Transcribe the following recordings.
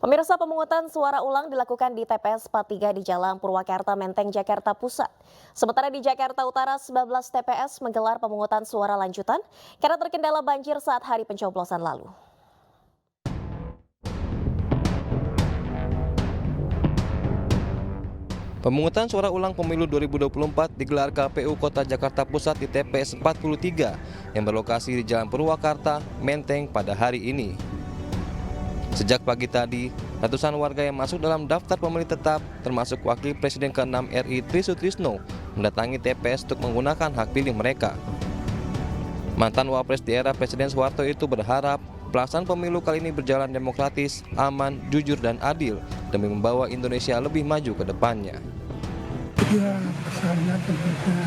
Pemirsa, pemungutan suara ulang dilakukan di TPS 43 di Jalan Purwakarta, Menteng, Jakarta Pusat. Sementara di Jakarta Utara, 19 TPS menggelar pemungutan suara lanjutan karena terkendala banjir saat hari pencoblosan lalu. Pemungutan suara ulang pemilu 2024 digelar KPU Kota Jakarta Pusat di TPS 43 yang berlokasi di Jalan Purwakarta, Menteng pada hari ini. Sejak pagi tadi, ratusan warga yang masuk dalam daftar pemilih tetap, termasuk Wakil Presiden ke-6 RI Tri Sutrisno, mendatangi TPS untuk menggunakan hak pilih mereka. Mantan Wapres di era Presiden Soeharto itu berharap pelaksanaan pemilu kali ini berjalan demokratis, aman, jujur, dan adil demi membawa Indonesia lebih maju ke depannya. Ya, pesannya tentunya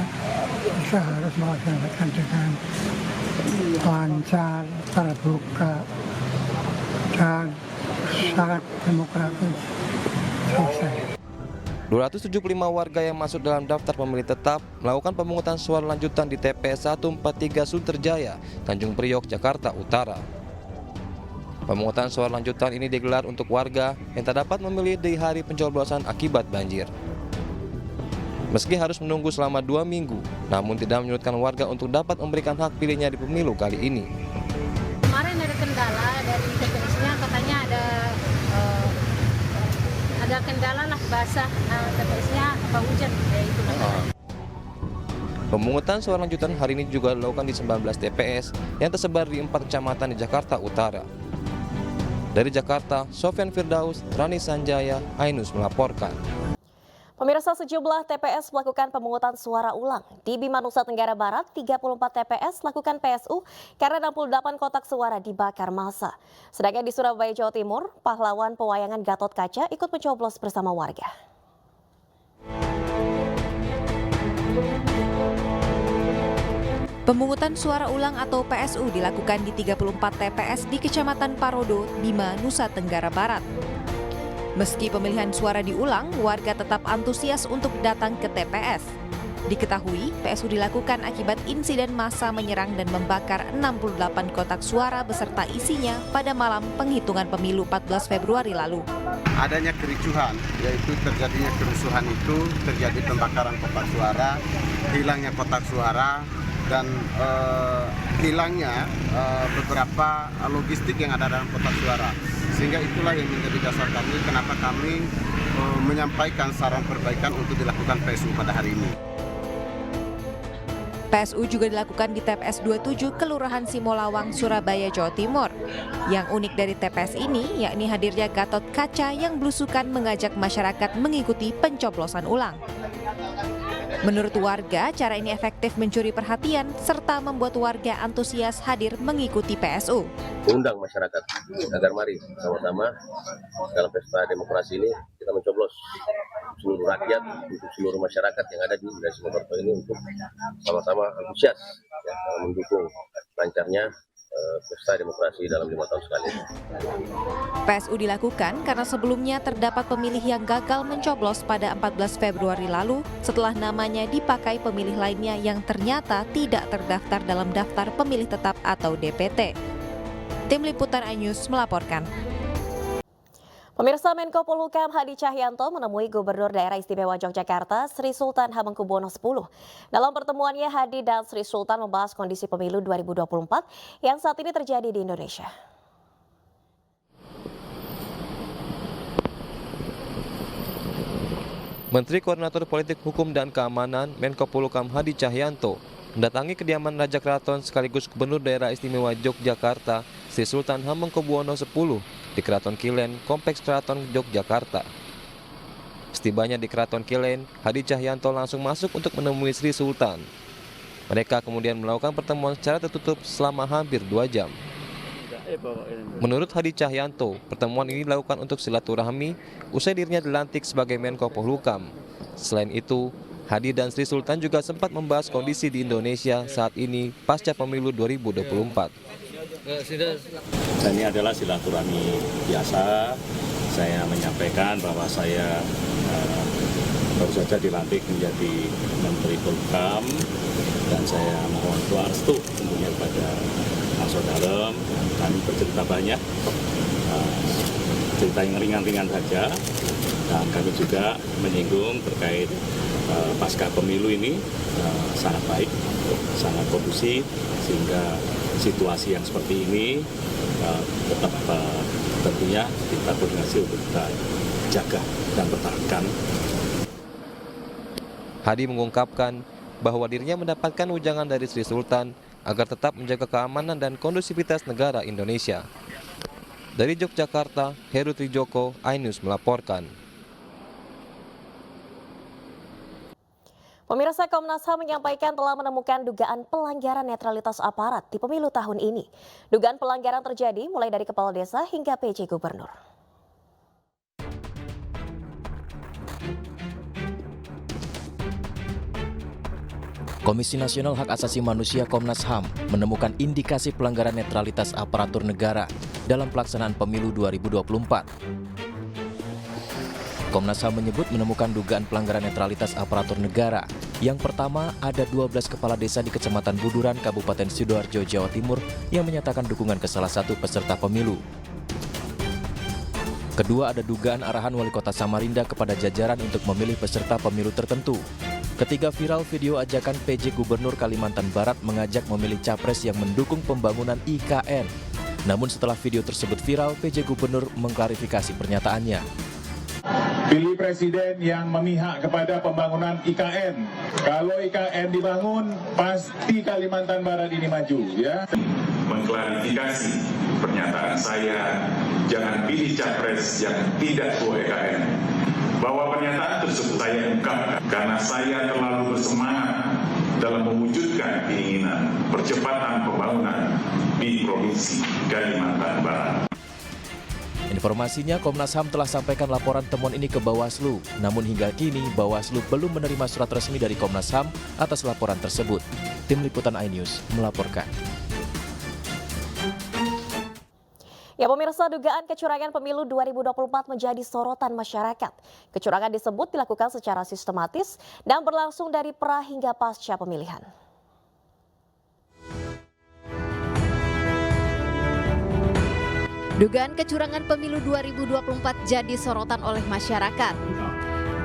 kita harus melaksanakan dengan lancar, terbuka, dan sangat demokratis. Selesai. 275 warga yang masuk dalam daftar pemilih tetap melakukan pemungutan suara lanjutan di TPS 143 Sunterjaya, Tanjung Priok, Jakarta Utara. Pemungutan suara lanjutan ini digelar untuk warga yang tak dapat memilih di hari pencoblosan akibat banjir. Meski harus menunggu selama 2 minggu, namun tidak menyurutkan warga untuk dapat memberikan hak pilihnya di pemilu kali ini. Kemarin ada kendala dari TPS-nya, katanya ada kendala lah basah TPS-nya apa hujan ya itu. Pemungutan suara lanjutan hari ini juga dilakukan di 19 TPS yang tersebar di 4 kecamatan di Jakarta Utara. Dari Jakarta, Sofyan Firdaus, Rani Sanjaya, Ainus melaporkan. Pemirsa, sejumlah TPS melakukan pemungutan suara ulang. Di Bima, Nusa Tenggara Barat, 34 TPS lakukan PSU karena 68 kotak suara dibakar massa. Sedangkan di Surabaya, Jawa Timur, pahlawan pewayangan Gatot Kaca ikut mencoblos bersama warga. Pemungutan suara ulang atau PSU dilakukan di 34 TPS di Kecamatan Parodo, Bima, Nusa Tenggara Barat. Meski pemilihan suara diulang, warga tetap antusias untuk datang ke TPS. Diketahui, PSU dilakukan akibat insiden massa menyerang dan membakar 68 kotak suara beserta isinya pada malam penghitungan pemilu 14 Februari lalu. Adanya kericuhan, yaitu terjadinya kerusuhan itu, terjadi pembakaran kotak suara, hilangnya kotak suara, dan hilangnya beberapa logistik yang ada dalam kotak suara. Sehingga itulah yang menjadi dasar kami kenapa kami menyampaikan saran perbaikan untuk dilakukan PSU pada hari ini. PSU juga dilakukan di TPS 27 Kelurahan Simolawang, Surabaya, Jawa Timur. Yang unik dari TPS ini yakni hadirnya Gatot Kaca yang belusukan mengajak masyarakat mengikuti pencoblosan ulang. Menurut warga, cara ini efektif mencuri perhatian serta membuat warga antusias hadir mengikuti PSU. Undang masyarakat agar mari sama-sama dalam pesta demokrasi ini kita mencoblos seluruh rakyat, untuk seluruh masyarakat yang ada di wilayah Simokerto ini untuk sama-sama antusias ya, dalam mendukung lancarnya pesta demokrasi dalam 5 tahun sekali. PSU dilakukan karena sebelumnya terdapat pemilih yang gagal mencoblos pada 14 Februari lalu setelah namanya dipakai pemilih lainnya yang ternyata tidak terdaftar dalam daftar pemilih tetap atau DPT. Tim Liputan iNews melaporkan. Pemirsa, Menko Polhukam Hadi Cahyanto menemui Gubernur Daerah Istimewa Yogyakarta Sri Sultan Hamengkubuwono X. Dalam pertemuannya, Hadi dan Sri Sultan membahas kondisi pemilu 2024 yang saat ini terjadi di Indonesia. Menteri Koordinator Politik Hukum dan Keamanan Menko Polhukam Hadi Cahyanto mendatangi kediaman Raja Keraton sekaligus Gubernur Daerah Istimewa Yogyakarta Sri Sultan Hamengkubuwono X di Keraton Kilen, Kompleks Keraton Yogyakarta. Setibanya di Keraton Kilen, Hadi Cahyanto langsung masuk untuk menemui Sri Sultan. Mereka kemudian melakukan pertemuan secara tertutup selama hampir 2 jam. Menurut Hadi Cahyanto, pertemuan ini dilakukan untuk silaturahmi usai dirinya dilantik sebagai Menko Polhukam. Selain itu, Hadi dan Sri Sultan juga sempat membahas kondisi di Indonesia saat ini pasca pemilu 2024. Ini adalah silaturahmi biasa. Saya menyampaikan bahwa saya baru saja dilantik menjadi Menteri Polhukam dan saya mohon doa restu tentunya kepada Mas Saudara. Kami bercerita banyak cerita yang ringan-ringan saja. Dan kami juga menyinggung terkait pasca pemilu ini sangat baik, sangat kondusif, sehingga situasi yang seperti ini tetap tentunya kita koordinasi untuk kita jaga dan pertahankan. Hadi mengungkapkan bahwa dirinya mendapatkan ujangan dari Sri Sultan agar tetap menjaga keamanan dan kondusivitas negara Indonesia. Dari Yogyakarta, Heru Trijoko, iNews melaporkan. Pemirsa, Komnas HAM menyampaikan telah menemukan dugaan pelanggaran netralitas aparat di pemilu tahun ini. Dugaan pelanggaran terjadi mulai dari kepala desa hingga PJ Gubernur. Komisi Nasional Hak Asasi Manusia Komnas HAM menemukan indikasi pelanggaran netralitas aparatur negara dalam pelaksanaan pemilu 2024. Komnas HAM menyebut menemukan dugaan pelanggaran netralitas aparatur negara. Yang pertama, ada 12 kepala desa di Kecamatan Buduran, Kabupaten Sidoarjo, Jawa Timur yang menyatakan dukungan ke salah satu peserta pemilu. Kedua, ada dugaan arahan Wali Kota Samarinda kepada jajaran untuk memilih peserta pemilu tertentu. Ketiga, viral video ajakan PJ Gubernur Kalimantan Barat mengajak memilih capres yang mendukung pembangunan IKN. Namun setelah video tersebut viral, PJ Gubernur mengklarifikasi pernyataannya. Pilih presiden yang memihak kepada pembangunan IKN. Kalau IKN dibangun, pasti Kalimantan Barat ini maju, ya. Mengklarifikasi pernyataan saya, jangan pilih capres yang tidak pro IKN. Bahwa pernyataan tersebut saya ungkapkan karena saya terlalu bersemangat dalam mewujudkan keinginan percepatan pembangunan di Provinsi Kalimantan Barat. Informasinya, Komnas HAM telah sampaikan laporan temuan ini ke Bawaslu. Namun hingga kini, Bawaslu belum menerima surat resmi dari Komnas HAM atas laporan tersebut. Tim Liputan iNews melaporkan. Ya pemirsa, dugaan kecurangan pemilu 2024 menjadi sorotan masyarakat. Kecurangan disebut dilakukan secara sistematis dan berlangsung dari pra hingga pasca pemilihan. Dugaan kecurangan pemilu 2024 jadi sorotan oleh masyarakat.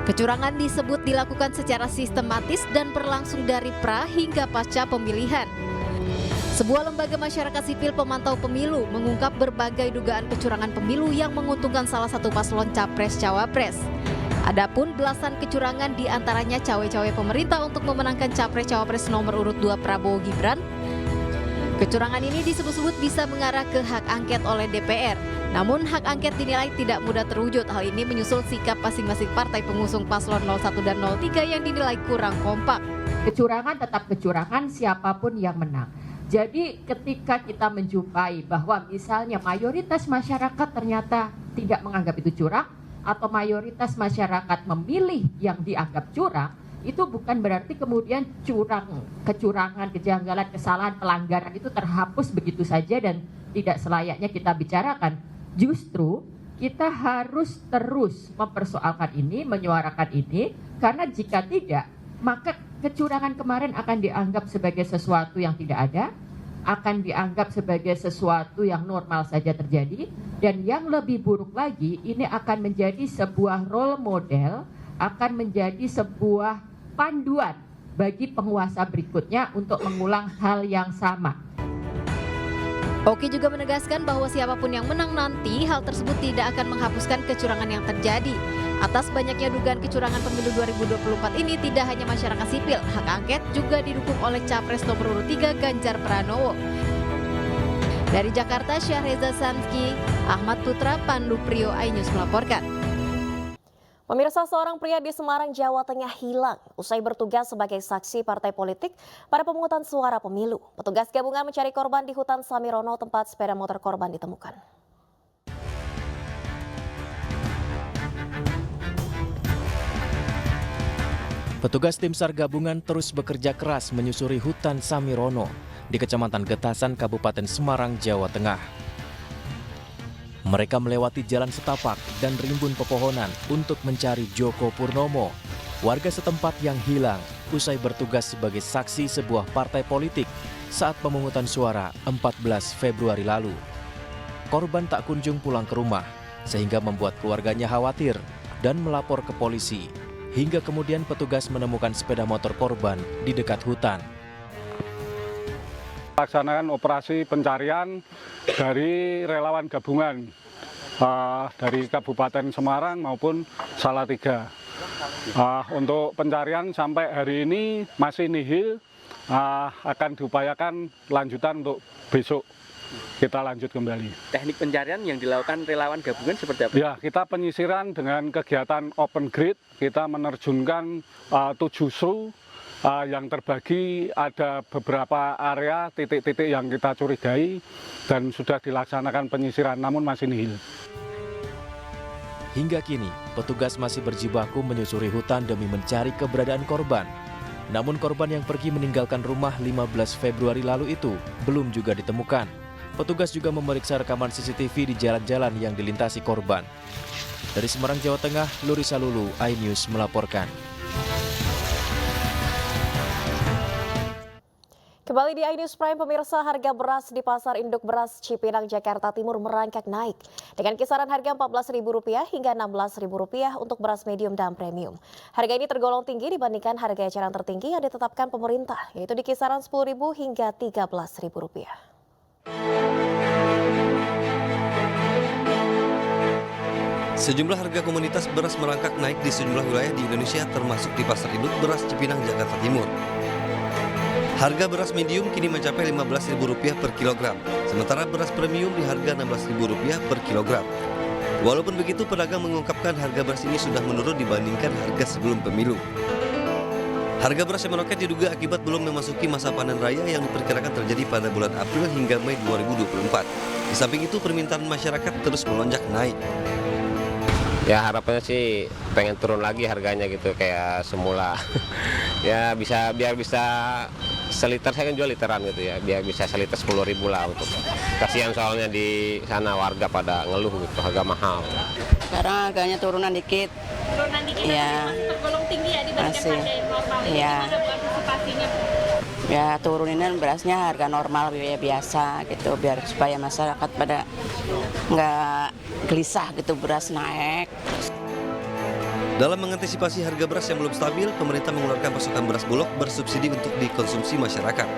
Kecurangan disebut dilakukan secara sistematis dan berlangsung dari pra hingga pasca pemilihan. Sebuah lembaga masyarakat sipil pemantau pemilu mengungkap berbagai dugaan kecurangan pemilu yang menguntungkan salah satu paslon capres-cawapres. Adapun belasan kecurangan diantaranya cawe-cawe pemerintah untuk memenangkan capres-cawapres nomor urut 2 Prabowo Gibran. Kecurangan ini disebut-sebut bisa mengarah ke hak angket oleh DPR. Namun hak angket dinilai tidak mudah terwujud. Hal ini menyusul sikap masing-masing partai pengusung paslon 01 dan 03 yang dinilai kurang kompak. Kecurangan tetap kecurangan siapapun yang menang. Jadi ketika kita menjumpai bahwa misalnya mayoritas masyarakat ternyata tidak menganggap itu curang atau mayoritas masyarakat memilih yang dianggap curang, itu bukan berarti kemudian kecurangan, kejanggalan, kesalahan, pelanggaran itu terhapus begitu saja dan tidak selayaknya kita bicarakan. Justru kita harus terus mempersoalkan ini, menyuarakan ini, karena jika tidak, maka kecurangan kemarin akan dianggap sebagai sesuatu yang tidak ada, akan dianggap sebagai sesuatu yang normal saja terjadi, dan yang lebih buruk lagi, ini akan menjadi sebuah role model, akan menjadi sebuah panduan bagi penguasa berikutnya untuk mengulang hal yang sama. Oki juga menegaskan bahwa siapapun yang menang nanti, hal tersebut tidak akan menghapuskan kecurangan yang terjadi. Atas banyaknya dugaan kecurangan pemilu 2024 ini, tidak hanya masyarakat sipil, hak angket juga didukung oleh Capres nomor urut 3 Ganjar Pranowo. Dari Jakarta, Syahreza Sanski, Ahmad Putra, Pandu Priyo, iNews melaporkan. Pemirsa, seorang pria di Semarang, Jawa Tengah hilang usai bertugas sebagai saksi partai politik pada pemungutan suara pemilu. Petugas gabungan mencari korban di hutan Samirono, tempat sepeda motor korban ditemukan. Petugas tim SAR gabungan terus bekerja keras menyusuri hutan Samirono di Kecamatan Getasan, Kabupaten Semarang, Jawa Tengah. Mereka melewati jalan setapak dan rimbun pepohonan untuk mencari Joko Purnomo, warga setempat yang hilang usai bertugas sebagai saksi sebuah partai politik saat pemungutan suara 14 Februari lalu. Korban tak kunjung pulang ke rumah. sehingga membuat keluarganya khawatir dan melapor ke polisi. Hingga kemudian petugas menemukan sepeda motor korban di dekat hutan. Laksanakan operasi pencarian dari relawan gabungan dari Kabupaten Semarang maupun Salatiga. Untuk pencarian sampai hari ini masih nihil, akan diupayakan lanjutan untuk besok. Kita lanjut kembali. Teknik pencarian yang dilakukan relawan gabungan seperti apa? Ya, kita penyisiran dengan kegiatan open grid. Kita menerjunkan 7 SRU yang terbagi ada beberapa area titik-titik yang kita curigai dan sudah dilaksanakan penyisiran, namun masih nihil. Hingga kini, petugas masih berjibaku menyusuri hutan demi mencari keberadaan korban. Namun korban yang pergi meninggalkan rumah 15 Februari lalu itu belum juga ditemukan. Petugas juga memeriksa rekaman CCTV di jalan-jalan yang dilintasi korban. Dari Semarang, Jawa Tengah, Lurisa Lulu, iNews melaporkan. Kembali di iNews Prime, pemirsa, harga beras di Pasar Induk Beras Cipinang, Jakarta Timur merangkak naik dengan kisaran harga Rp14.000 hingga Rp16.000 untuk beras medium dan premium. Harga ini tergolong tinggi dibandingkan harga eceran tertinggi yang ditetapkan pemerintah, yaitu di kisaran Rp10.000 hingga Rp13.000. Sejumlah harga komoditas beras merangkak naik di sejumlah wilayah di Indonesia termasuk di Pasar Induk Beras Cipinang, Jakarta Timur. Harga beras medium kini mencapai Rp15.000 per kilogram, sementara beras premium di harga Rp16.000 per kilogram. Walaupun begitu, pedagang mengungkapkan harga beras ini sudah menurun dibandingkan harga sebelum pemilu. Harga beras yang meroket diduga akibat belum memasuki masa panen raya yang diperkirakan terjadi pada bulan April hingga Mei 2024. Di samping itu, permintaan masyarakat terus melonjak naik. Ya harapannya sih pengen turun lagi harganya gitu kayak semula. Ya biar bisa seliter, saya kan jual literan gitu ya, biar bisa seliter 10.000 lah untuk. Kasihan soalnya di sana warga pada ngeluh gitu, harga mahal. Sekarang harganya turunan dikit. Turunan dikit Ya. Tergolong tinggi ya dibandingkan Masih. harga yang normal. Iya. Gimana Bu antisipasinya? Ya turunin berasnya harga normal biasa gitu, biar supaya masyarakat pada nggak gelisah gitu beras naik. Dalam mengantisipasi harga beras yang belum stabil, pemerintah mengeluarkan pasokan beras bulog bersubsidi untuk dikonsumsi masyarakat.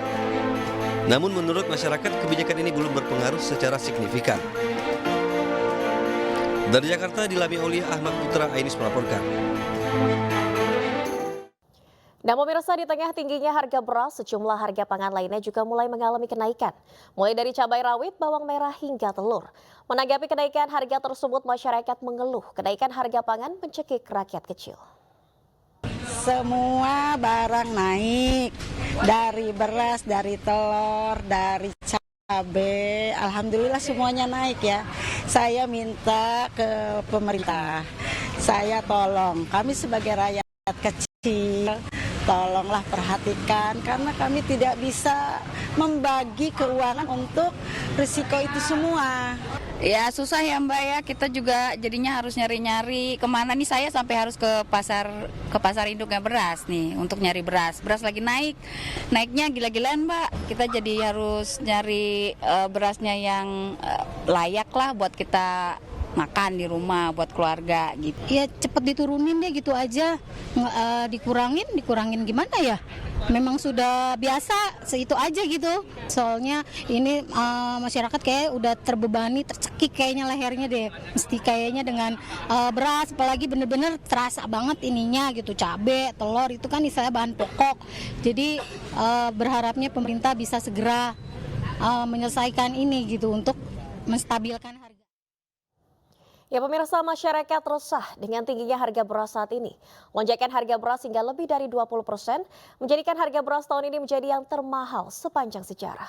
Namun menurut masyarakat, kebijakan ini belum berpengaruh secara signifikan. Dari Jakarta, Dilami Aulia, Ahmad Putra, iNews melaporkan. Nah pemirsa, di tengah tingginya harga beras, sejumlah harga pangan lainnya juga mulai mengalami kenaikan. Mulai dari cabai rawit, bawang merah hingga telur. Menanggapi kenaikan harga tersebut, masyarakat mengeluh kenaikan harga pangan mencekik rakyat kecil. Semua barang naik, dari beras, dari telur, dari cabai, alhamdulillah semuanya naik ya. Saya minta ke pemerintah, saya tolong, kami sebagai rakyat kecil, tolonglah perhatikan karena kami tidak bisa membagi keuangan untuk risiko itu semua. Ya susah ya Mbak ya, kita juga jadinya harus nyari-nyari kemana nih, saya sampai harus ke pasar induknya beras nih untuk nyari beras. Beras lagi naiknya gila-gilaan Mbak. Kita jadi harus nyari berasnya yang layak lah buat kita makan di rumah buat keluarga gitu. Ya cepet diturunin deh gitu aja, dikurangin gimana ya? Memang sudah biasa seitu aja gitu. Soalnya ini masyarakat kayak udah terbebani, tercekik kayaknya lehernya deh. Mesti kayaknya dengan beras, apalagi bener-bener terasa banget ininya gitu. Cabai, telur itu kan istilahnya bahan pokok. Jadi berharapnya pemerintah bisa segera menyelesaikan ini gitu untuk menstabilkan harga. Ya pemirsa, masyarakat resah dengan tingginya harga beras saat ini. Lonjakan harga beras hingga lebih dari 20% menjadikan harga beras tahun ini menjadi yang termahal sepanjang sejarah.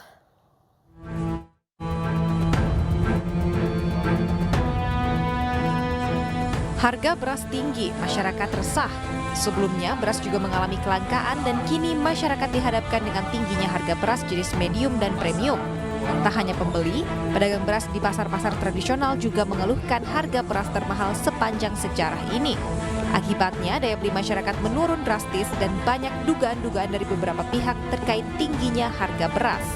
Harga beras tinggi, masyarakat resah. Sebelumnya beras juga mengalami kelangkaan dan kini masyarakat dihadapkan dengan tingginya harga beras jenis medium dan premium. Tak hanya pembeli, pedagang beras di pasar-pasar tradisional juga mengeluhkan harga beras termahal sepanjang sejarah ini. Akibatnya daya beli masyarakat menurun drastis dan banyak dugaan-dugaan dari beberapa pihak terkait tingginya harga beras.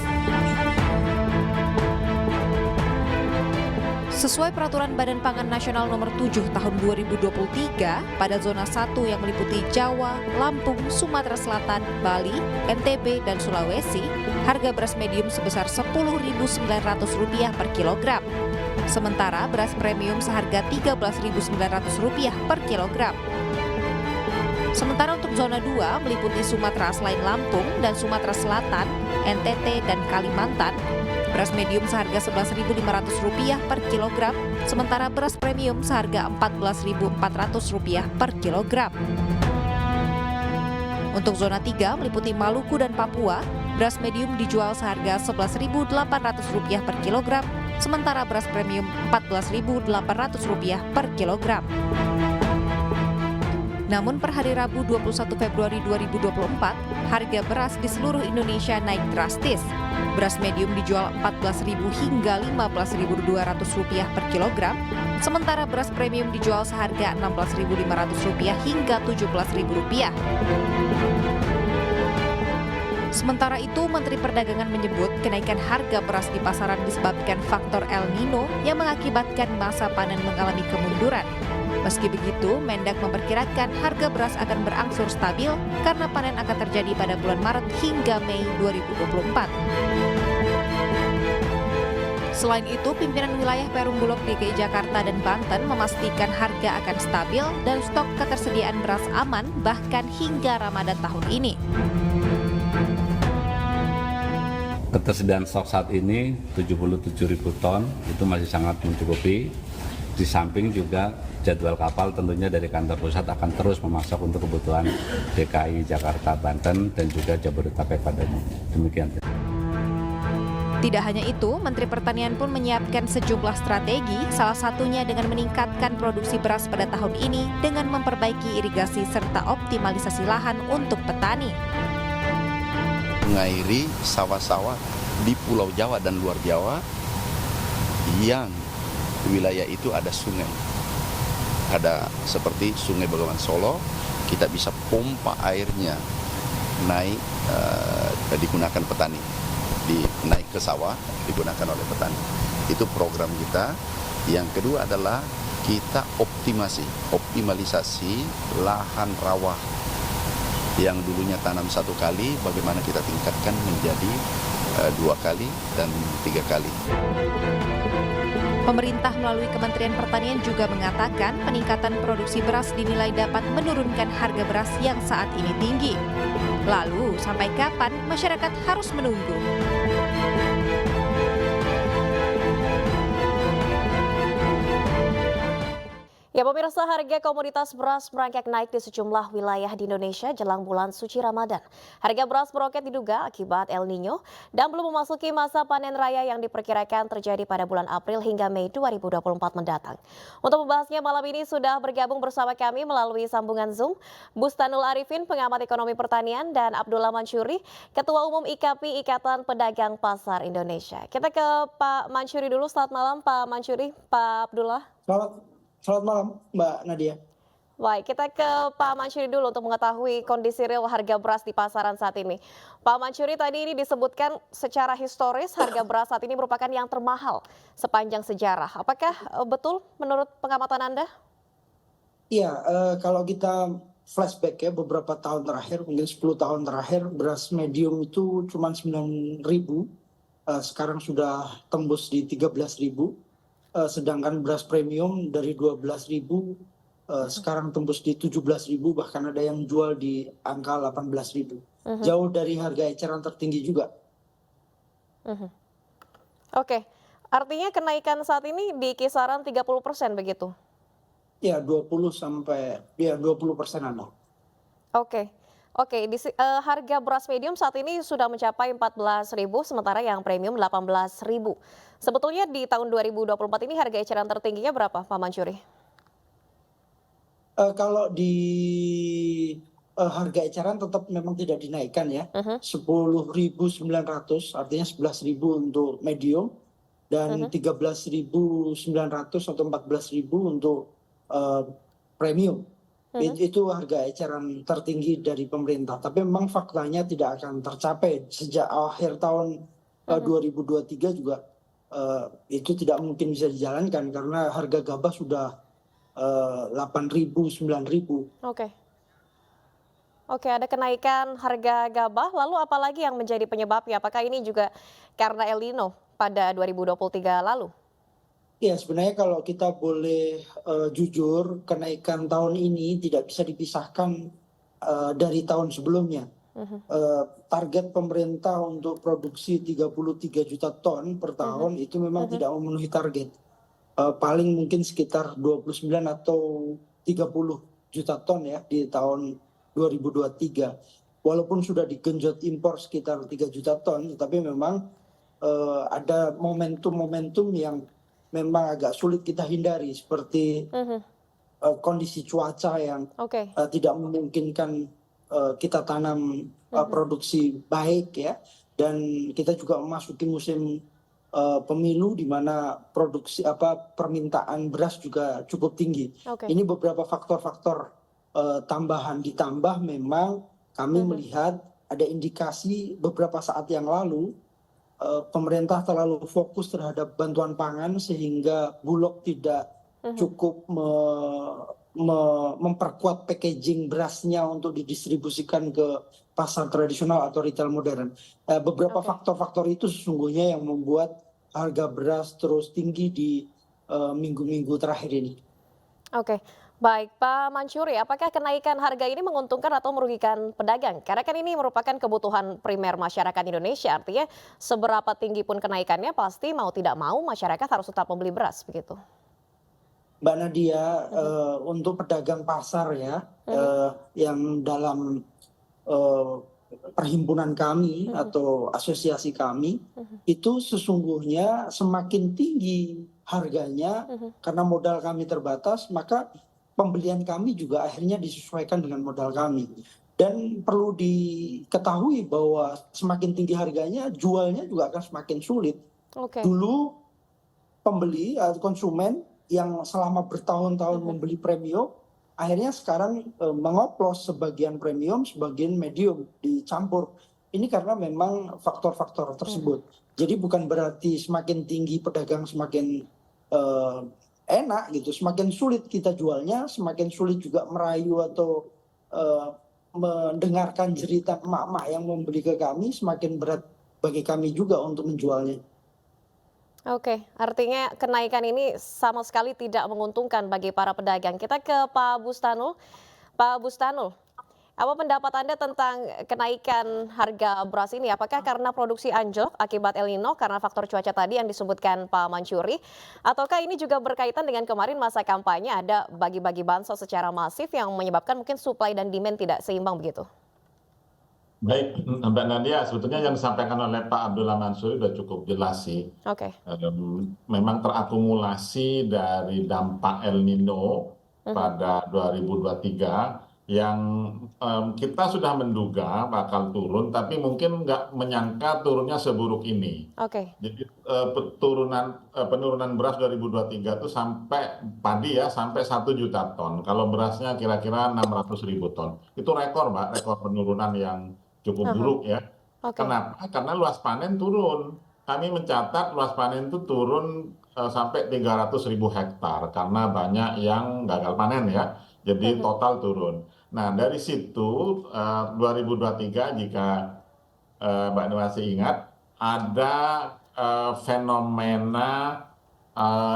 Sesuai Peraturan Badan Pangan Nasional Nomor 7 Tahun 2023, pada zona 1 yang meliputi Jawa, Lampung, Sumatera Selatan, Bali, NTB, dan Sulawesi, harga beras medium sebesar Rp10.900 per kilogram. Sementara beras premium seharga Rp13.900 per kilogram. Sementara untuk zona 2 meliputi Sumatera selain Lampung dan Sumatera Selatan, NTT, dan Kalimantan, beras medium seharga Rp11.500 per kilogram, sementara beras premium seharga Rp14.400 per kilogram. Untuk zona 3 meliputi Maluku dan Papua, beras medium dijual seharga Rp11.800 per kilogram, sementara beras premium Rp14.800 per kilogram. Namun per hari Rabu 21 Februari 2024, harga beras di seluruh Indonesia naik drastis. Beras medium dijual Rp14.000 hingga Rp15.200 per kilogram, sementara beras premium dijual seharga Rp16.500 hingga Rp17.000. Sementara itu, Menteri Perdagangan menyebut kenaikan harga beras di pasaran disebabkan faktor El Nino yang mengakibatkan masa panen mengalami kemunduran. Meski begitu, Mendak memperkirakan harga beras akan berangsur stabil karena panen akan terjadi pada bulan Maret hingga Mei 2024. Selain itu, pimpinan wilayah Perum Bulog DKI Jakarta dan Banten memastikan harga akan stabil dan stok ketersediaan beras aman bahkan hingga Ramadan tahun ini. Ketersediaan stok saat ini 77.000 ton itu masih sangat mencukupi. Di samping juga jadwal kapal tentunya dari kantor pusat akan terus memasak untuk kebutuhan DKI, Jakarta, Banten, dan juga Jabodetabek pada demikian. Tidak hanya itu, Menteri Pertanian pun menyiapkan sejumlah strategi, salah satunya dengan meningkatkan produksi beras pada tahun ini dengan memperbaiki irigasi serta optimalisasi lahan untuk petani. Mengairi sawah-sawah di Pulau Jawa dan luar Jawa yang wilayah itu ada sungai. Ada seperti Sungai Bengawan Solo, kita bisa pompa airnya naik digunakan petani, naik ke sawah digunakan oleh petani. Itu program kita. Yang kedua adalah kita optimalisasi lahan rawa yang dulunya tanam 1 kali, bagaimana kita tingkatkan menjadi 2 kali dan 3 kali. Pemerintah melalui Kementerian Pertanian juga mengatakan peningkatan produksi beras dinilai dapat menurunkan harga beras yang saat ini tinggi. Lalu, sampai kapan masyarakat harus menunggu? Ya pemirsa, harga komoditas beras merangkak naik di sejumlah wilayah di Indonesia jelang bulan suci Ramadan. Harga beras meroket diduga akibat El Nino dan belum memasuki masa panen raya yang diperkirakan terjadi pada bulan April hingga Mei 2024 mendatang. Untuk membahasnya malam ini sudah bergabung bersama kami melalui sambungan Zoom, Bustanul Arifin, pengamat ekonomi pertanian, dan Abdullah Mansuri, Ketua Umum IKAPI, Ikatan Pedagang Pasar Indonesia. Kita ke Pak Mansuri dulu. Selamat malam Pak Mansuri, Pak Abdullah. Selamat malam Mbak Nadia. Baik, kita ke Pak Mansuri dulu untuk mengetahui kondisi real harga beras di pasaran saat ini. Pak Mansuri, tadi ini disebutkan secara historis harga beras saat ini merupakan yang termahal sepanjang sejarah. Apakah betul menurut pengamatan Anda? Iya, kalau kita flashback ya beberapa tahun terakhir, mungkin 10 tahun terakhir, beras medium itu cuma 9.000, sekarang sudah tembus di 13.000. Sedangkan beras premium dari 12.000 sekarang tembus di 17.000, bahkan ada yang jual di angka 18.000. Jauh dari harga eceran tertinggi juga. Oke, artinya kenaikan saat ini di kisaran 30% begitu? Ya, 20%-an. Oke, harga beras medium saat ini sudah mencapai 14.000, sementara yang premium 18.000. Sebetulnya di tahun 2024 ini harga eceran tertingginya berapa, Pak Mansuri? Kalau di harga eceran tetap memang tidak dinaikkan ya, 10.900, artinya 11.000 untuk medium, dan 13.900 atau 14.000 untuk premium. Itu harga eceran tertinggi dari pemerintah. Tapi memang faktanya tidak akan tercapai. Sejak akhir tahun 2023 juga itu tidak mungkin bisa dijalankan karena harga gabah sudah 8.000, 9.000. Oke, ada kenaikan harga gabah, lalu apalagi yang menjadi penyebabnya? Apakah ini juga karena El Nino pada 2023 lalu? Ya, sebenarnya kalau kita boleh jujur, kenaikan tahun ini tidak bisa dipisahkan dari tahun sebelumnya. Target pemerintah untuk produksi 33 juta ton per tahun itu memang tidak memenuhi target. Paling mungkin sekitar 29 atau 30 juta ton ya di tahun 2023. Walaupun sudah digenjot impor sekitar 3 juta ton, tapi memang ada momentum-momentum yang memang agak sulit kita hindari seperti kondisi cuaca yang tidak memungkinkan kita tanam produksi baik ya, dan kita juga memasuki musim pemilu di mana permintaan beras juga cukup tinggi. Ini beberapa faktor-faktor tambahan, ditambah memang kami melihat ada indikasi beberapa saat yang lalu pemerintah terlalu fokus terhadap bantuan pangan sehingga Bulog tidak cukup memperkuat packaging berasnya untuk didistribusikan ke pasar tradisional atau retail modern. Beberapa faktor-faktor itu sesungguhnya yang membuat harga beras terus tinggi di minggu-minggu terakhir ini. Baik, Pak Mansuri, apakah kenaikan harga ini menguntungkan atau merugikan pedagang? Karena kan ini merupakan kebutuhan primer masyarakat Indonesia, artinya seberapa tinggi pun kenaikannya pasti mau tidak mau masyarakat harus tetap membeli beras, begitu. Mbak Nadia, untuk pedagang pasar ya, yang dalam perhimpunan kami atau asosiasi kami, itu sesungguhnya semakin tinggi harganya karena modal kami terbatas, maka pembelian kami juga akhirnya disesuaikan dengan modal kami. Dan perlu diketahui bahwa semakin tinggi harganya, jualnya juga akan semakin sulit. Dulu pembeli atau konsumen yang selama bertahun-tahun membeli premium, akhirnya sekarang mengoplos sebagian premium, sebagian medium dicampur. Ini karena memang faktor-faktor tersebut. Jadi bukan berarti semakin tinggi pedagang semakin enak gitu, semakin sulit kita jualnya, semakin sulit juga merayu atau mendengarkan cerita emak-emak yang membeli ke kami, semakin berat bagi kami juga untuk menjualnya. Artinya kenaikan ini sama sekali tidak menguntungkan bagi para pedagang. Kita ke Pak Bustanul. Pak Bustanul, apa pendapat Anda tentang kenaikan harga beras ini? Apakah karena produksi anjlok akibat El Nino karena faktor cuaca tadi yang disebutkan Pak Mansuri? Ataukah ini juga berkaitan dengan kemarin masa kampanye ada bagi-bagi bansos secara masif yang menyebabkan mungkin supply dan demand tidak seimbang begitu? Baik, Mbak Nadia, sebetulnya yang disampaikan oleh Pak Abdullah Mansuri sudah cukup jelas sih. Memang terakumulasi dari dampak El Nino pada 2023 yang kita sudah menduga bakal turun, tapi mungkin nggak menyangka turunnya seburuk ini. Jadi penurunan beras 2023 itu sampai padi ya, sampai 1 juta ton. Kalau berasnya kira-kira 600.000 ton. Itu rekor, Mbak, rekor penurunan yang cukup buruk ya. Kenapa? Karena luas panen turun. Kami mencatat luas panen itu turun sampai 300.000 hektar karena banyak yang gagal panen ya. Jadi total turun. Nah dari situ 2023 jika Mbak masih ingat ada fenomena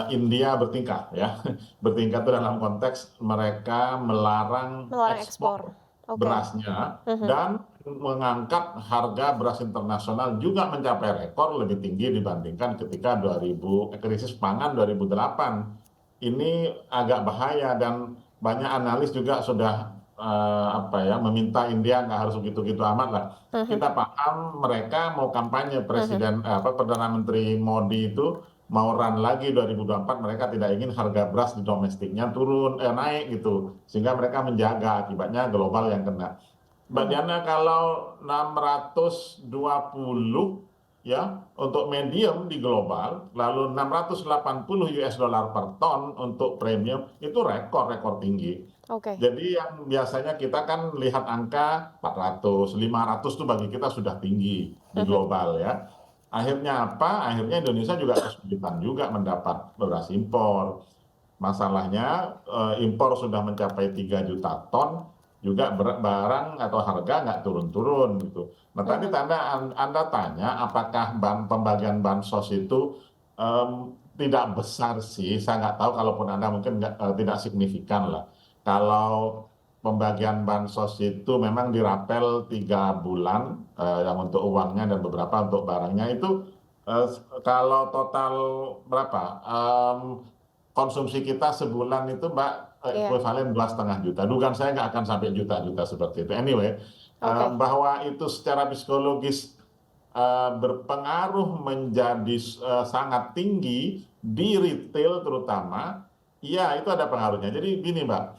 India bertingkat ya. Bertingkat itu dalam konteks mereka melarang ekspor berasnya dan mengangkat harga beras internasional juga mencapai rekor lebih tinggi dibandingkan ketika krisis pangan 2008. Ini agak bahaya dan banyak analis juga sudah meminta India nggak harus begitu-gitu amat lah. Kita paham mereka mau kampanye Perdana Menteri Modi itu mau run lagi 2024, mereka tidak ingin harga beras di domestiknya naik gitu, sehingga mereka menjaga, akibatnya global yang kena. Mbak Diana, kalau 620 ya untuk medium di global, lalu 680 US dollar per ton untuk premium, itu rekor tinggi. Jadi yang biasanya kita kan lihat angka 400, 500 itu bagi kita sudah tinggi di global ya. Akhirnya apa? Akhirnya Indonesia juga kesulitan juga mendapat beras impor. Masalahnya impor sudah mencapai 3 juta ton, juga barang atau harga nggak turun-turun gitu. Nah tadi Anda tanya apakah pembagian bansos itu tidak besar sih, saya nggak tahu, kalaupun Anda mungkin tidak signifikan lah. Kalau pembagian bansos itu memang dirapel 3 bulan yang untuk uangnya dan beberapa untuk barangnya itu kalau total berapa konsumsi kita sebulan itu Mbak ekuivalen 2,5 juta. Dugaan saya nggak akan sampai juta-juta seperti itu. Anyway, bahwa itu secara psikologis berpengaruh menjadi sangat tinggi di retail terutama. Iya, itu ada pengaruhnya. Jadi gini Mbak,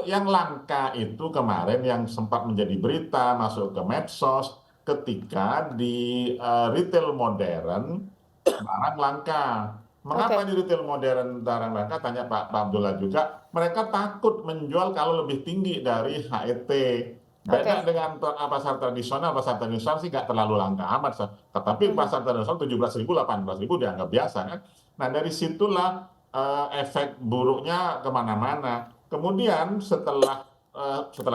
yang langka itu kemarin yang sempat menjadi berita masuk ke medsos ketika di retail modern barang langka. Mengapa di retail modern barang langka? Tanya Pak Abdullah juga. Mereka takut menjual kalau lebih tinggi dari HET. Beda dengan pasar tradisional sih nggak terlalu langka amat. Tetapi pasar tradisional 17.000, 18.000 dianggap biasa kan. Nah dari situlah efek buruknya kemana-mana. Kemudian setelah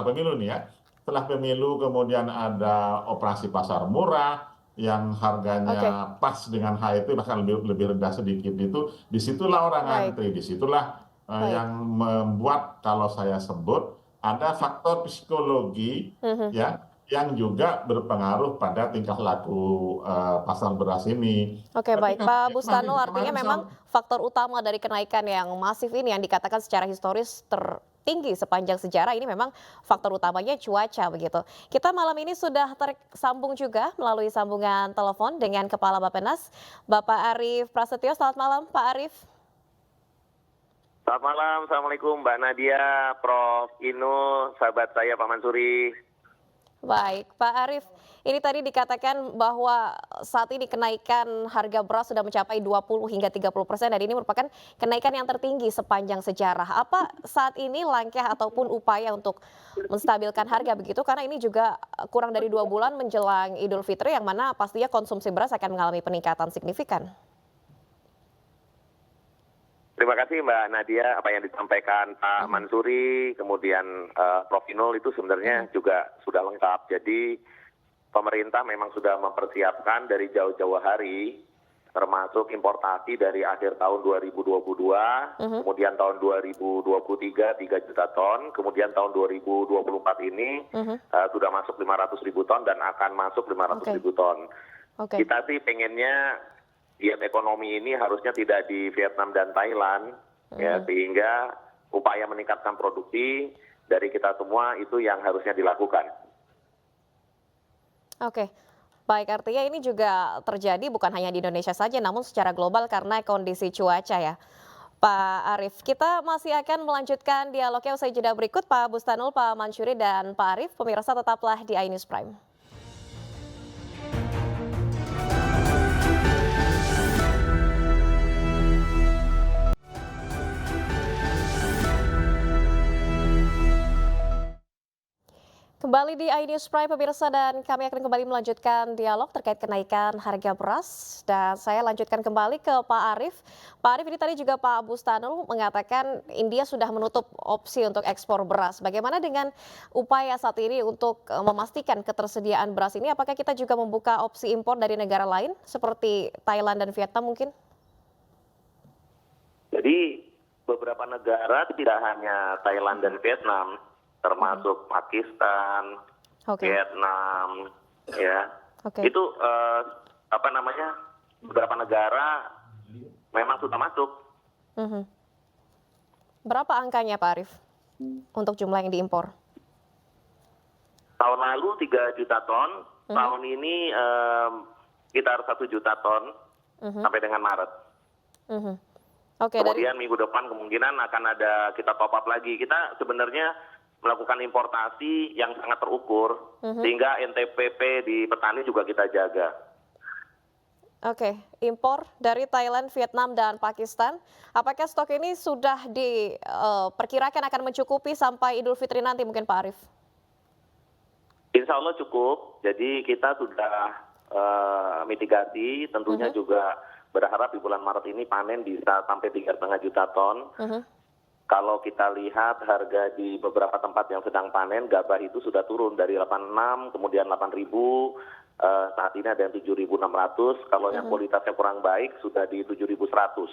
pemilu nih ya, setelah pemilu kemudian ada operasi pasar murah yang harganya pas dengan HET bahkan lebih rendah sedikit itu, disitulah orang antri, disitulah yang membuat kalau saya sebut ada faktor psikologi ya yang juga berpengaruh pada tingkah laku pasar beras ini. Oke, baik Pak Bustano, artinya memang faktor utama dari kenaikan yang masif ini yang dikatakan secara historis tertinggi sepanjang sejarah ini memang faktor utamanya cuaca begitu. Kita malam ini sudah tersambung juga melalui sambungan telepon dengan Kepala Bappenas, Bapak Arief Prasetyo. Selamat malam Pak Arief. Selamat malam, Assalamualaikum Mbak Nadia, Prof. Inu, sahabat saya Pak Mansuri. Baik, Pak Arief, ini tadi dikatakan bahwa saat ini kenaikan harga beras sudah mencapai 20 hingga 30% dan ini merupakan kenaikan yang tertinggi sepanjang sejarah. Apa saat ini langkah ataupun upaya untuk menstabilkan harga begitu? Karena ini juga kurang dari 2 bulan menjelang Idul Fitri yang mana pastinya konsumsi beras akan mengalami peningkatan signifikan. Terima kasih Mbak Nadia, apa yang disampaikan Pak Mansuri, kemudian Prof. Inul itu sebenarnya juga sudah lengkap. Jadi pemerintah memang sudah mempersiapkan dari jauh-jauh hari, termasuk importasi dari akhir tahun 2022, kemudian tahun 2023 3 juta ton, kemudian tahun 2024 ini sudah masuk 500.000 ton dan akan masuk 500.000 ton. Kita sih pengennya diet ekonomi ini harusnya tidak di Vietnam dan Thailand, ya, sehingga upaya meningkatkan produksi dari kita semua itu yang harusnya dilakukan. Oke, baik, artinya ini juga terjadi bukan hanya di Indonesia saja, namun secara global karena kondisi cuaca ya. Pak Arief, kita masih akan melanjutkan dialognya usai jeda berikut. Pak Bustanul, Pak Mansuri, dan Pak Arief, pemirsa tetaplah di iNews Prime. Kembali di iNews Prime pemirsa dan kami akan kembali melanjutkan dialog terkait kenaikan harga beras dan saya lanjutkan kembali ke Pak Arief. Pak Arief, ini tadi juga Pak Bustanul mengatakan India sudah menutup opsi untuk ekspor beras. Bagaimana dengan upaya saat ini untuk memastikan ketersediaan beras ini? Apakah kita juga membuka opsi impor dari negara lain seperti Thailand dan Vietnam mungkin? Jadi beberapa negara tidak hanya Thailand dan Vietnam, termasuk Pakistan, Vietnam, ya, itu beberapa negara memang sudah masuk. Berapa angkanya Pak Arief untuk jumlah yang diimpor? Tahun lalu 3 juta ton, tahun ini sekitar 1 juta ton sampai dengan Maret. Kemudian minggu depan kemungkinan akan ada kita top up lagi. Kita sebenarnya melakukan importasi yang sangat terukur, sehingga NTPP di petani juga kita jaga. Oke, impor dari Thailand, Vietnam, dan Pakistan. Apakah stok ini sudah diperkirakan akan mencukupi sampai Idul Fitri nanti mungkin Pak Arief? Insya Allah cukup, jadi kita sudah mitigasi, tentunya juga berharap di bulan Maret ini panen bisa sampai 3,5 juta ton. Kalau kita lihat harga di beberapa tempat yang sedang panen, gabah itu sudah turun dari 86, kemudian 8.000, saat ini ada yang 7.600, kalau yang kualitasnya kurang baik sudah di 7.100.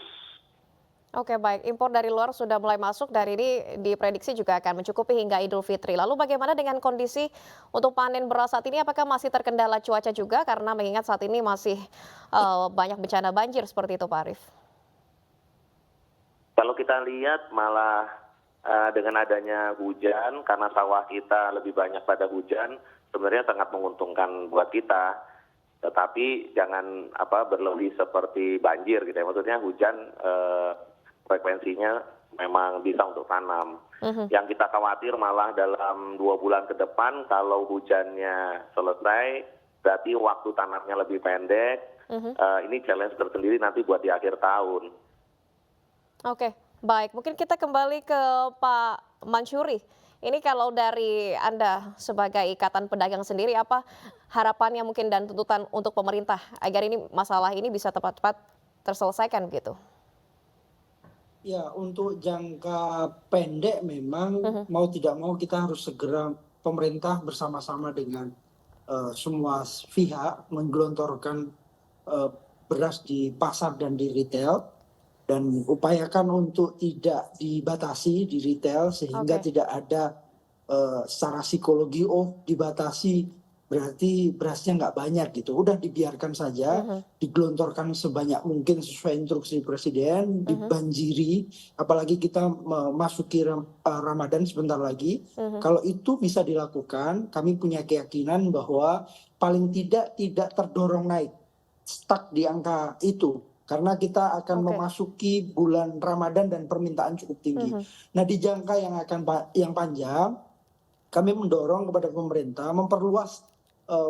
Oke, baik. Impor dari luar sudah mulai masuk, dari ini diprediksi juga akan mencukupi hingga Idul Fitri. Lalu bagaimana dengan kondisi untuk panen beras saat ini? Apakah masih terkendala cuaca juga? Karena mengingat saat ini masih banyak bencana banjir seperti itu, Pak Arief. Kalau kita lihat malah dengan adanya hujan, karena sawah kita lebih banyak pada hujan, sebenarnya sangat menguntungkan buat kita. Tetapi jangan berlebih seperti banjir gitu ya. Maksudnya hujan frekuensinya memang bisa untuk tanam. Yang kita khawatir malah dalam 2 bulan ke depan kalau hujannya selesai, berarti waktu tanamnya lebih pendek. Ini challenge tersendiri nanti buat di akhir tahun. Oke, baik. Mungkin kita kembali ke Pak Mansuri. Ini kalau dari Anda sebagai Ikatan Pedagang sendiri, apa harapannya mungkin dan tuntutan untuk pemerintah agar ini masalah ini bisa tepat-tepat terselesaikan begitu? Ya, untuk jangka pendek memang mau tidak mau kita harus segera pemerintah bersama-sama dengan semua pihak menggelontorkan beras di pasar dan di retail, dan upayakan untuk tidak dibatasi di retail sehingga tidak ada secara psikologi dibatasi berarti berasnya nggak banyak gitu. Udah dibiarkan saja, digelontorkan sebanyak mungkin sesuai instruksi Presiden, dibanjiri, apalagi kita memasuki Ramadan sebentar lagi. Kalau itu bisa dilakukan, kami punya keyakinan bahwa paling tidak terdorong naik, stuck di angka itu. Karena kita akan memasuki bulan Ramadan dan permintaan cukup tinggi. Nah, di jangka yang panjang, kami mendorong kepada pemerintah memperluas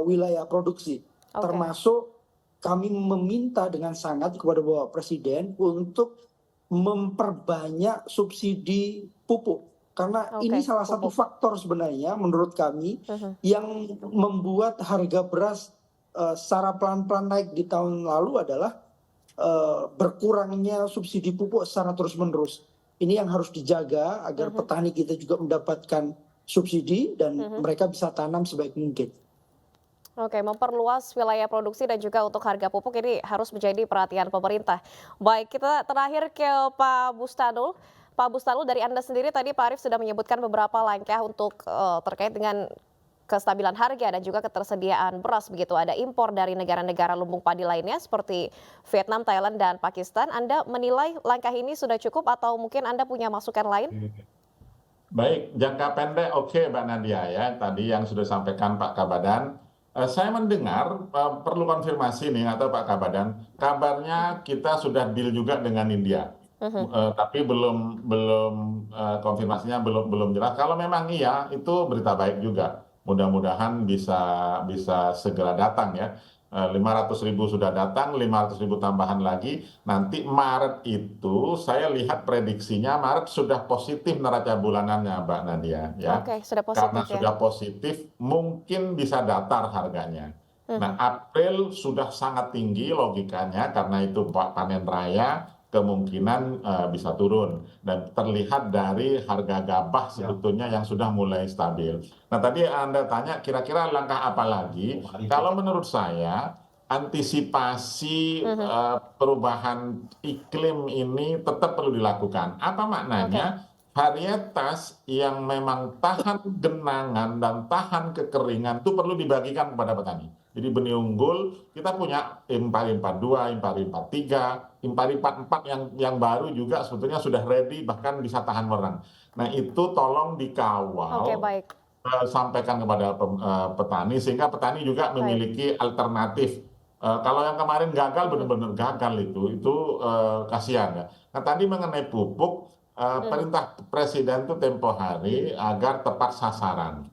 wilayah produksi. Termasuk kami meminta dengan sangat kepada Bapak Presiden untuk memperbanyak subsidi pupuk. Karena ini salah satu faktor sebenarnya menurut kami yang membuat harga beras secara pelan-pelan naik di tahun lalu adalah berkurangnya subsidi pupuk secara terus-menerus. Ini yang harus dijaga agar petani kita juga mendapatkan subsidi dan mereka bisa tanam sebaik mungkin. Oke, memperluas wilayah produksi dan juga untuk harga pupuk ini harus menjadi perhatian pemerintah. Baik, kita terakhir ke Pak Bustanul. Pak Bustanul, dari Anda sendiri tadi Pak Arief sudah menyebutkan beberapa langkah untuk terkait dengan kestabilan harga dan juga ketersediaan beras begitu. Ada impor dari negara-negara lumbung padi lainnya seperti Vietnam, Thailand, dan Pakistan. Anda menilai langkah ini sudah cukup atau mungkin Anda punya masukan lain? Baik, jangka pendek oke Mbak Nadia ya. Tadi yang sudah disampaikan Pak Kabadan. Saya mendengar, perlu konfirmasi nih atau Pak Kabadan, kabarnya kita sudah deal juga dengan India. Tapi belum konfirmasinya belum jelas. Kalau memang iya, itu berita baik juga. Mudah-mudahan bisa segera datang ya. 500.000 sudah datang, 500.000 tambahan lagi. Nanti Maret itu saya lihat prediksinya Maret sudah positif neraca bulanannya Mbak Nadia ya. Oke, sudah positif. Karena sudah positif mungkin bisa datar harganya. Nah, April sudah sangat tinggi logikanya karena itu panen raya, kemungkinan bisa turun dan terlihat dari harga gabah sebetulnya yang sudah mulai stabil. Nah, tadi Anda tanya kira-kira langkah apa lagi? Kalau menurut saya antisipasi perubahan iklim ini tetap perlu dilakukan. Apa maknanya? Varietas yang memang tahan genangan dan tahan kekeringan itu perlu dibagikan kepada petani. Jadi benih unggul kita punya Impari 42, Impari 43, Impari 44 yang baru juga sebetulnya sudah ready bahkan bisa tahan merang. Nah itu tolong dikawal, sampaikan kepada petani sehingga petani juga memiliki alternatif. Kalau yang kemarin gagal benar-benar gagal itu kasihan ya. Nah tadi mengenai pupuk, perintah Presiden itu tempo hari agar tepat sasaran.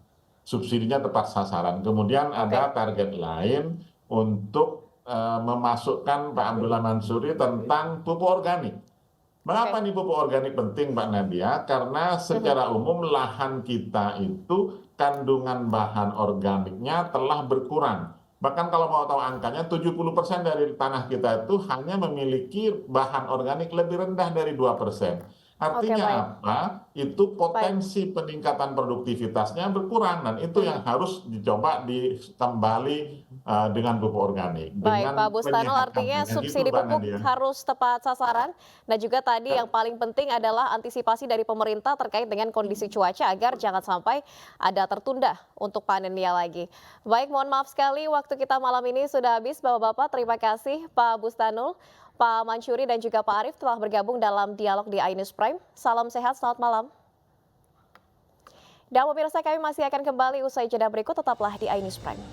Subsidinya tepat sasaran. Kemudian ada target lain untuk memasukkan Pak Abdullah Mansuri tentang pupuk organik. Mengapa nih pupuk organik penting Mbak Nadia? Karena secara umum lahan kita itu kandungan bahan organiknya telah berkurang. Bahkan kalau mau tahu angkanya, 70% dari tanah kita itu hanya memiliki bahan organik lebih rendah dari 2%. Artinya apa? Itu potensi peningkatan produktivitasnya berkurang, dan itu yang harus dicoba kembali dengan pupuk organik. Baik, Pak Bustanul, artinya subsidi pupuk harus tepat sasaran, dan juga tadi yang paling penting adalah antisipasi dari pemerintah terkait dengan kondisi cuaca agar jangan sampai ada tertunda untuk panennya lagi. Baik, mohon maaf sekali waktu kita malam ini sudah habis, Bapak-Bapak. Terima kasih Pak Bustanul, Pak Mansuri, dan juga Pak Arief telah bergabung dalam dialog di iNews Prime. Salam sehat, selamat malam. Dan pemirsa, kami masih akan kembali usai jeda berikut, tetaplah di iNews Prime.